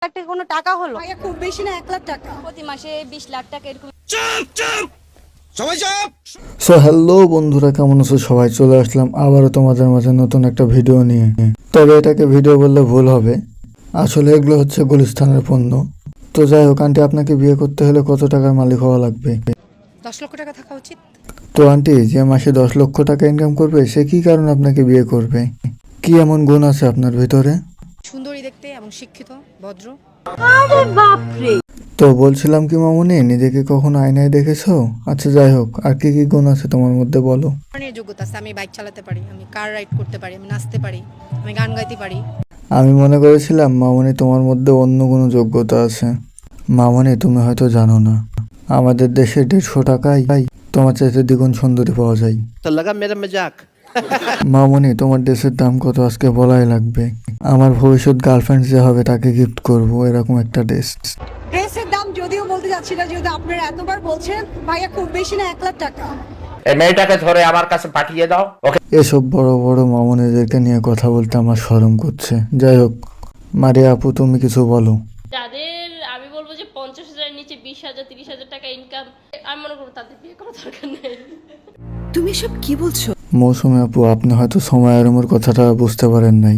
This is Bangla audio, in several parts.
একটা কোনো টাকা হলো ভাইয়া খুব বেশি না 1 লাখ টাকা প্রতি মাসে 20 লাখ টাকা এরকম। সো হ্যালো বন্ধুরা, কেমন আছো সবাই? চলে আসলাম আবারও তোমাদের মাঝে নতুন একটা ভিডিও নিয়ে। তবে এটাকে ভিডিও বললে ভুল হবে, আসলে এগুলো হচ্ছে গুলিস্তানের পণ্য। তো যাই হোক আন্টি, আপনাকে বিয়ে করতে হলে কত টাকার মালিক হওয়া লাগবে? 10 লক্ষ টাকা থাকা উচিত। তো আন্টি, যে মাসে 10 লক্ষ টাকা ইনকাম করবে সে কি কারণে আপনাকে বিয়ে করবে? কি এমন গুণ আছে আপনার ভিতরে? সুন্দরী দেখতে এবং শিক্ষিত, ভদ্র। তো বলছিলাম কি মামুনি, নিজেকে কখনো আয়নায় দেখেছো? আচ্ছা যাই হোক, আর কি কি গুণ আছে তোমার মধ্যে বলো। অনেক যোগ্যতা আছে, আমি বাইক চালাতে পারি, আমি কার রাইড করতে পারি, আমি নাচতে পারি, আমি গান গাইতে পারি। আমি মনে করেছিলাম মামুনি তোমার মধ্যে অন্য কোনো যোগ্যতা আছে। মামুনি, তুমি হয়তো জানো না, আমাদের দেশে 150 টাকায় তোমার চাইতে দ্বিগুণ সুন্দরী পাওয়া যায়। तो लगा मेरा मजाक। মামুনি, তোমার ড্রেসের দাম কত আজকে বলাই লাগবে। আমার ভবিষ্যৎ গার্লফ্রেন্ড যে হবে তাকে গিফট করব এরকম একটা ড্রেস। ড্রেসের দাম যদিও বলতে যাচ্ছি না, যেহেতু আপনারা এতবার বলছেন, ভাইয়া খুব বেশি না 1 লাখ টাকা। এই মেয়েটাকে ধরে আমার কাছে পাঠিয়ে দাও। ওকে এসব বড় বড় মামুনিদেরকে নিয়ে কথা বলতে আমার শরম করছে। যাই হোক, মারিয়া আপু তুমি কিছু বলো। যাদের আমি বলবো যে 50,000-এর নিচে 20,000 30,000 টাকা ইনকাম, আমি মনে করবো তাদের বিয়ে করার দরকার নেই। তুমি সব কি বলছো? মৌসুমী আপু, আপনি হয়তো সময় আরমের কথাটা বুঝতে পারেন নাই।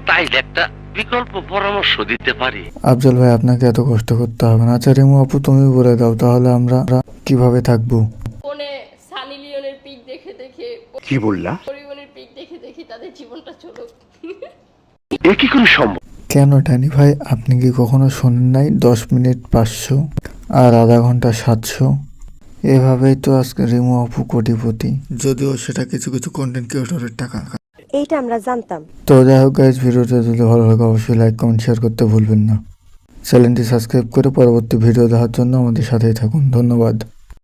তাই একটা বিকল্প পরামর্শ দিতে পারি। আফজল ভাই, আপনাকে এত কষ্ট করতে হবে না। আচ্ছা রিমু আপু তুমি বলে দাও, তাহলে আমরা কিভাবে থাকবো? ফোনে সানি লিওনের পিক দেখে দেখে, কি বললা? পরিমণের পিক দেখে দেখে তাদের জীবনটা চলুক। এ কি করে সম্ভব? কেন ট্যানি ভাই, আপনি কি কখনো শোনেন নাই 10 মিনিট 500 আর আধা ঘন্টা 700? এভাবেই তো আজকে রিমু আপু কোটিপতি, যদিও সেটা কিছু কিছু কন্টেন্ট ক্রিয়েটরের টাকা। এইটা আমরা জানতাম। তো যাই হোক গাইজ, ভিডিওটা যদি ভালো লাগে অবশ্যই লাইক কমেন্ট শেয়ার করতে ভুলবেন না। চ্যানেলটি সাবস্ক্রাইব করে পরবর্তী ভিডিও দেখার জন্য আমাদের সাথেই থাকুন। ধন্যবাদ।